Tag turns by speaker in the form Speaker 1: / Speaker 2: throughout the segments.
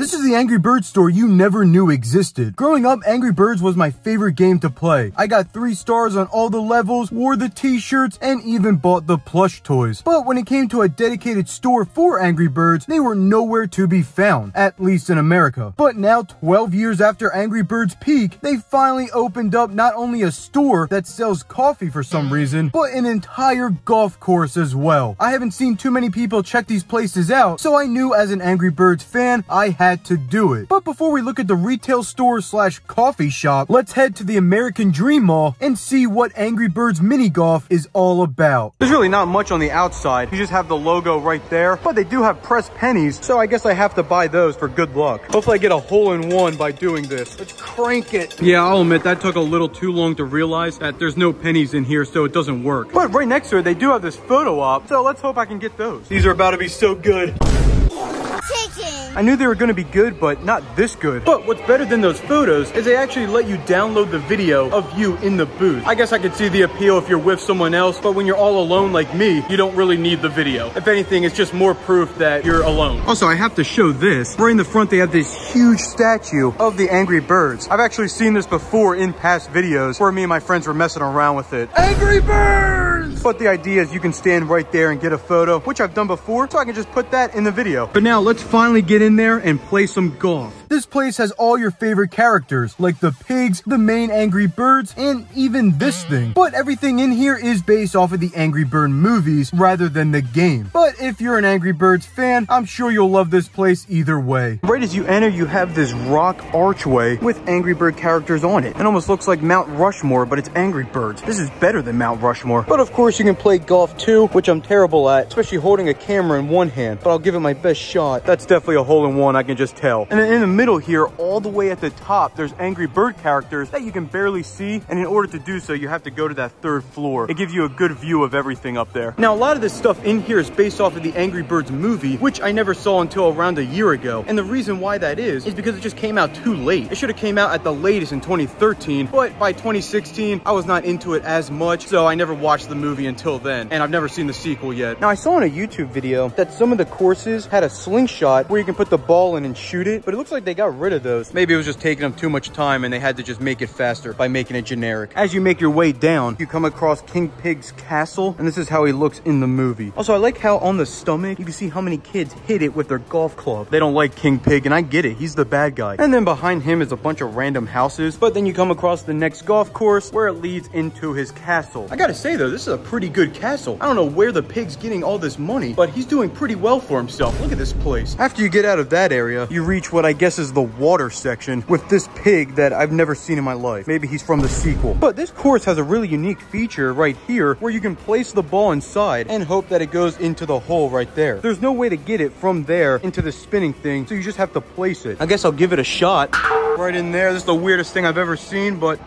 Speaker 1: This is the Angry Birds store you never knew existed. Growing up, Angry Birds was my favorite game to play. I got 3 stars on all the levels, wore the t-shirts, and even bought the plush toys. But when it came to a dedicated store for Angry Birds, they were nowhere to be found, at least in America. But now, 12 years after Angry Birds' peak, they finally opened up not only a store that sells coffee for some reason, but an entire golf course as well. I haven't seen too many people check these places out, so I knew as an Angry Birds fan, I had to do it. But before we look at the retail store slash coffee shop, let's head to the American Dream Mall and see what Angry Birds mini golf is all about. There's really not much on the outside. You just have the logo right there, but they do have pressed pennies, so I guess I have to buy those for good luck. Hopefully I get a hole-in-one by doing this. Let's crank it. Yeah, I'll admit that took a little too long to realize that there's no pennies in here, so it doesn't work. But right next to it, they do have this photo op, so let's hope I can get those. These are about to be so good. I knew they were going to be good, but not this good. But what's better than those photos is they actually let you download the video of you in the booth. I guess I could see the appeal if you're with someone else, but when you're all alone like me, you don't really need the video. If anything, it's just more proof that you're alone. Also, I have to show this. Right in the front, they have this huge statue of the Angry Birds. I've actually seen this before in past videos where me and my friends were messing around with it. Angry Birds! But the idea is you can stand right there and get a photo, which I've done before, so I can just put that in the video. But now let's finally get in there and play some golf. This place has all your favorite characters, like the pigs, the main Angry Birds, and even this thing. But everything in here is based off of the Angry Bird movies rather than the game. But if you're an Angry Birds fan, I'm sure you'll love this place either way. Right as you enter, you have this rock archway with Angry Bird characters on it. It almost looks like Mount Rushmore, but it's Angry Birds. This is better than Mount Rushmore. But of course, you can play golf too, which I'm terrible at, especially holding a camera in one hand. But I'll give it my best shot. That's definitely a hole-in-one, I can just tell. And then in the middle here, all the way at the top, there's Angry Bird characters that you can barely see. And in order to do so, you have to go to that 3rd floor. It gives you a good view of everything up there. Now, a lot of this stuff in here is based off of the Angry Birds movie, which I never saw until around a year ago. And the reason why that is because it just came out too late. It should have came out at the latest in 2013, but by 2016, I was not into it as much, so I never watched the movie until then. And I've never seen the sequel yet. Now, I saw in a YouTube video that some of the courses had a slingshot where you can put the ball in and shoot it, but it looks like they got rid of those. Maybe it was just taking them too much time and they had to just make it faster by making it generic. As you make your way down, you come across King Pig's castle, and this is how he looks in the movie. Also, I like how on the stomach, you can see how many kids hit it with their golf club. They don't like King Pig, and I get it. He's the bad guy. And then behind him is a bunch of random houses, but then you come across the next golf course where it leads into his castle. I gotta say though, this is a pretty good castle. I don't know where the pig's getting all this money, but he's doing pretty well for himself. Look at this place. After you get out of that area, you reach what I guess is the water section with this pig that I've never seen in my life. Maybe he's from the sequel. But this course has a really unique feature right here where you can place the ball inside and hope that it goes into the hole right there. There's no way to get it from there into the spinning thing, so you just have to place it. I guess I'll give it a shot. Right in there. This is the weirdest thing I've ever seen, but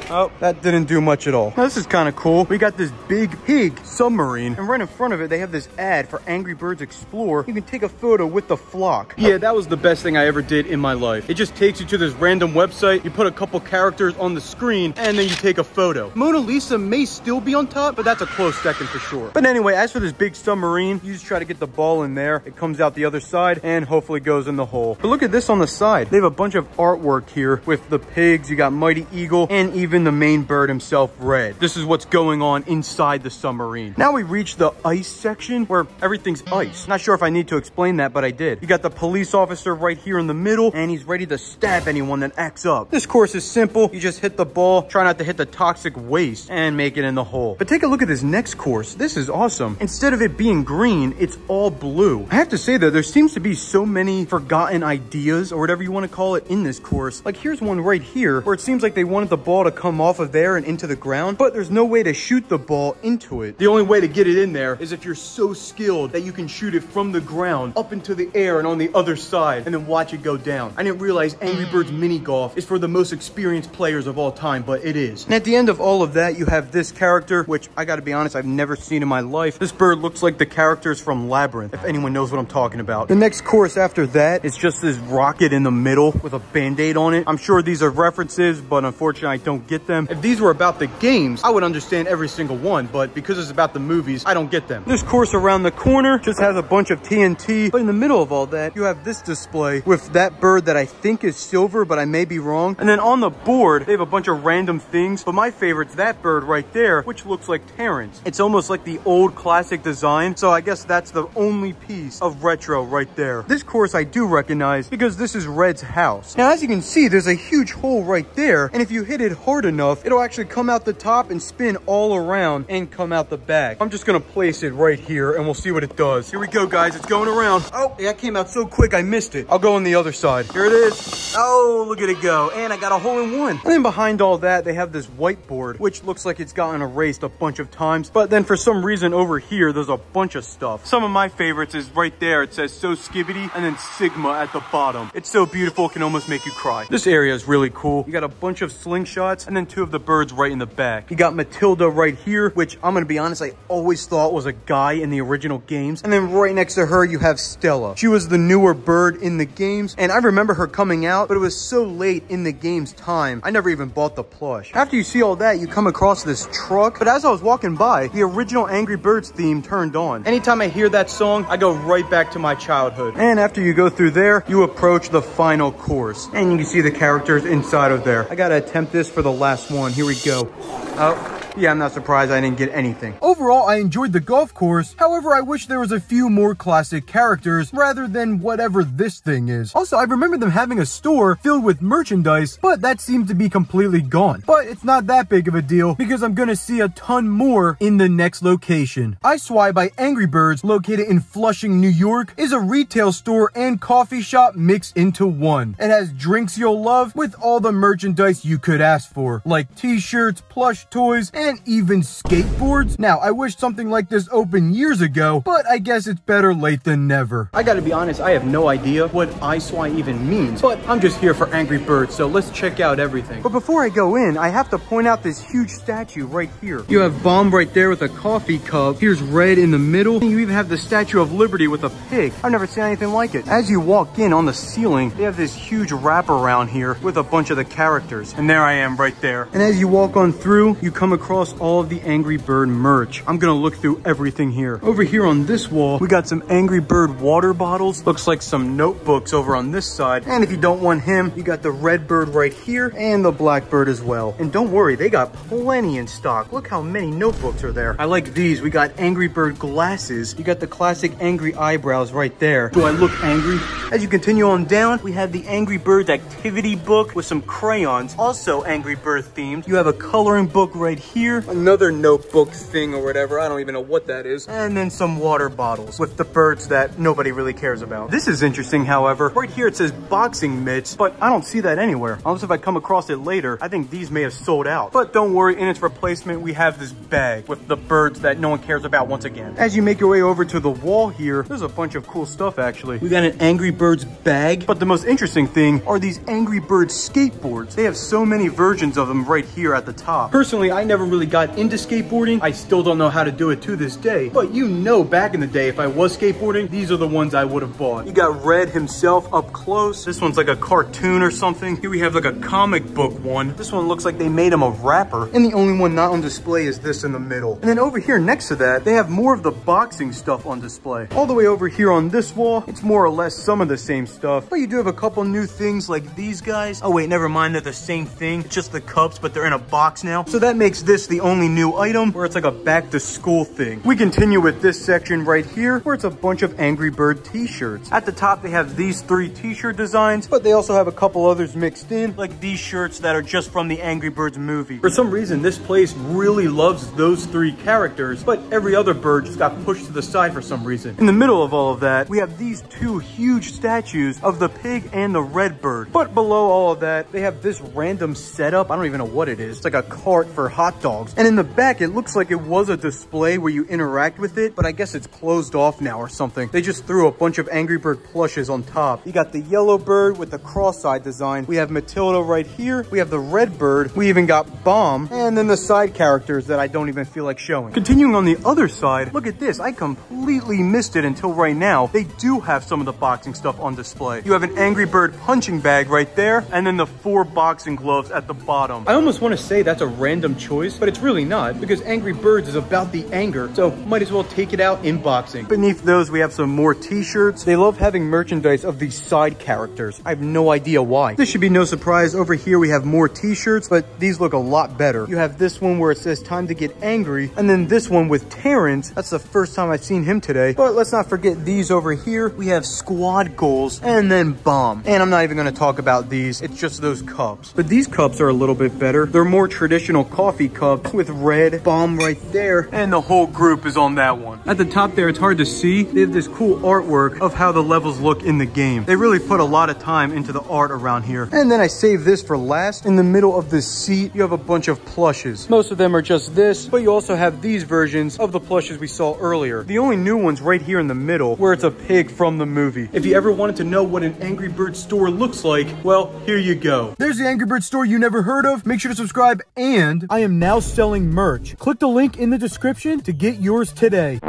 Speaker 1: oh, that didn't do much at all. Now, this is kind of cool. We got this big pig submarine, and right in front of it, they have this ad for Angry Birds Explore. You can take a photo with the flock. Yeah, that was the best thing I ever did in my life. It just takes you to this random website. You put a couple characters on the screen, and then you take a photo. Mona Lisa may still be on top, but that's a close second for sure. But anyway, as for this big submarine, you just try to get the ball in there. It comes out the other side, and hopefully goes in the hole. But look at this on the side. They have a bunch of artwork here with the pigs. You got Mighty Eagle, and even the main bird himself, Red. This is what's going on inside the submarine. Now we reach the ice section where everything's ice. Not sure if I need to explain that, but I did. You got the police officer right here in the middle, and he's ready to stab anyone that acts up. This course is simple. You just hit the ball, try not to hit the toxic waste, and make it in the hole. But take a look at this next course. This is awesome. Instead of it being green, it's all blue. I have to say though, there seems to be so many forgotten ideas or whatever you want to call it in this course. Like here's one right here where it seems like they wanted the ball to come off of there and into the ground, but there's no way to shoot the ball into it. The only way to get it in there is if you're so skilled that you can shoot it from the ground up into the air and on the other side and then watch it go down. I didn't realize Angry Birds mini golf is for the most experienced players of all time, but it is. And at the end of all of that, you have this character, which I gotta be honest, I've never seen in my life. This bird looks like the characters from Labyrinth, if anyone knows what I'm talking about. The next course after that is just this rocket in the middle with a band-aid on it. I'm sure these are references, but unfortunately I don't get them. If these were about the games, I would understand every single one, but because it's about the movies, I don't get them. This course around the corner just has a bunch of TNT, but in the middle of all that, you have this display with that bird that I think is silver, but I may be wrong. And then on the board, they have a bunch of random things, but my favorite's that bird right there, which looks like Terrence. It's almost like the old classic design, so I guess that's the only piece of retro right there. This course I do recognize because this is Red's house. Now, as you can see, there's a huge hole right there, and if you hit it hard enough, it'll actually come out the top and spin all around and come out the back. I'm just gonna place it right here, and we'll see what it does. Here we go, guys. It's going around. Oh, that came out so quick, I missed it. I'll go on the other side. Here it is. Oh, look at it go. And I got a hole in one. And then behind all that, they have this whiteboard, which looks like it's gotten erased a bunch of times. But then for some reason over here, there's a bunch of stuff. Some of my favorites is right there. It says So Skibbity and then Sigma at the bottom. It's so beautiful, it can almost make you cry. This area is really cool. You got a bunch of slingshots and then two of the birds right in the back. You got Matilda right here, which I'm gonna be honest, I always thought was a guy in the original games. And then right next to her, you have Stella. She was the newer bird in the games, and I remember her coming out, but it was so late in the game's time, I never even bought the plush. After you see all that, you come across this truck, but as I was walking by, the original Angry Birds theme turned on. Anytime I hear that song, I go right back to my childhood. And after you go through there, you approach the final course, and you can see the characters inside of there. I gotta attempt this for the last one. Here we go. Oh. Yeah, I'm not surprised I didn't get anything. Overall, I enjoyed the golf course. However, I wish there was a few more classic characters rather than whatever this thing is. Also, I remember them having a store filled with merchandise, but that seemed to be completely gone. But it's not that big of a deal because I'm gonna see a ton more in the next location. iSWI by Angry Birds, located in Flushing, New York, is a retail store and coffee shop mixed into one. It has drinks you'll love with all the merchandise you could ask for, like t-shirts, plush toys, and even skateboards. Now, I wish something like this opened years ago, but I guess it's better late than never. I gotta be honest, I have no idea what iSWI even means, but I'm just here for Angry Birds, so let's check out everything. But before I go in, I have to point out this huge statue right here. You have Bomb right there with a coffee cup. Here's Red in the middle. And you even have the Statue of Liberty with a pig. I've never seen anything like it. As you walk in on the ceiling, they have this huge wraparound here with a bunch of the characters. And there I am right there. And as you walk on through, you come across all of the Angry Bird merch. I'm gonna look through everything here. Over here on this wall, we got some Angry Bird water bottles. Looks like some notebooks over on this side. And if you don't want him, you got the red bird right here and the black bird as well. And don't worry, they got plenty in stock. Look how many notebooks are there. I like these. We got Angry Bird glasses. You got the classic angry eyebrows right there. Do I look angry? As you continue on down, we have the Angry Birds activity book with some crayons, also Angry Bird themed. You have a coloring book right here. Another notebook thing or whatever. I don't even know what that is. And then some water bottles with the birds that nobody really cares about. This is interesting, however. Right here it says boxing mitts, but I don't see that anywhere. Unless if I come across it later, I think these may have sold out. But don't worry, in its replacement, we have this bag with the birds that no one cares about once again. As you make your way over to the wall here, there's a bunch of cool stuff actually. We got an Angry Birds bag, but the most interesting thing are these Angry Birds skateboards. They have so many versions of them right here at the top. Personally, I never really got into skateboarding. I still don't know how to do it to this day, but you know, back in the day, if I was skateboarding, these are the ones I would have bought. You got Red himself up close. This one's like a cartoon or something. Here we have like a comic book one. This one looks like they made him a rapper, and the only one not on display is this in the middle. And then over here next to that, they have more of the boxing stuff on display. All the way over here on this wall, it's more or less some of the same stuff, but you do have a couple new things like these guys. Oh wait, never mind, they're the same thing, just the cups, but they're in a box now. So that makes this the only new item where it's like a back to school thing. We continue with this section right here where it's a bunch of Angry Bird t-shirts. At the top, they have these 3 t-shirt designs, but they also have a couple others mixed in, like these shirts that are just from the Angry Birds movie. For some reason, this place really loves those 3 characters, but every other bird just got pushed to the side for some reason. In the middle of all of that, we have these 2 huge statues of the pig and the red bird. But below all of that, they have this random setup. I don't even know what it is. It's like a cart for hot dogs dogs. And in the back, it looks like it was a display where you interact with it, but I guess it's closed off now or something. They just threw a bunch of Angry Bird plushes on top. You got the yellow bird with the cross-eyed design. We have Matilda right here. We have the red bird. We even got Bomb, and then the side characters that I don't even feel like showing. Continuing on the other side, look at this. I completely missed it until right now. They do have some of the boxing stuff on display. You have an Angry Bird punching bag right there, and then the 4 boxing gloves at the bottom. I almost want to say that's a random choice, but it's really not, because Angry Birds is about the anger, so might as well take it out in boxing. Beneath those, we have some more t-shirts. They love having merchandise of these side characters. I have no idea why. This should be no surprise. Over here, we have more t-shirts, but these look a lot better. You have this one where it says time to get angry, and then this one with Terrence. That's the first time I've seen him today. But let's not forget these over here. We have squad goals and then Bomb. And I'm not even going to talk about these. It's just those cups. But these cups are a little bit better. They're more traditional coffee cups with red Bomb right there. And the whole group is on that one. At the top there, it's hard to see. They have this cool artwork of how the levels look in the game. They really put a lot of time into the art around here. And then I saved this for last. In the middle of this seat, you have a bunch of plushes. Most of them are just this, but you also have these versions of the plushes we saw earlier. The only new one's right here in the middle, where it's a pig from the movie. If you ever wanted to know what an Angry Bird store looks like, well, here you go. There's the Angry Bird store you never heard of. Make sure to subscribe, and I am now selling merch. Click the link in the description to get yours today.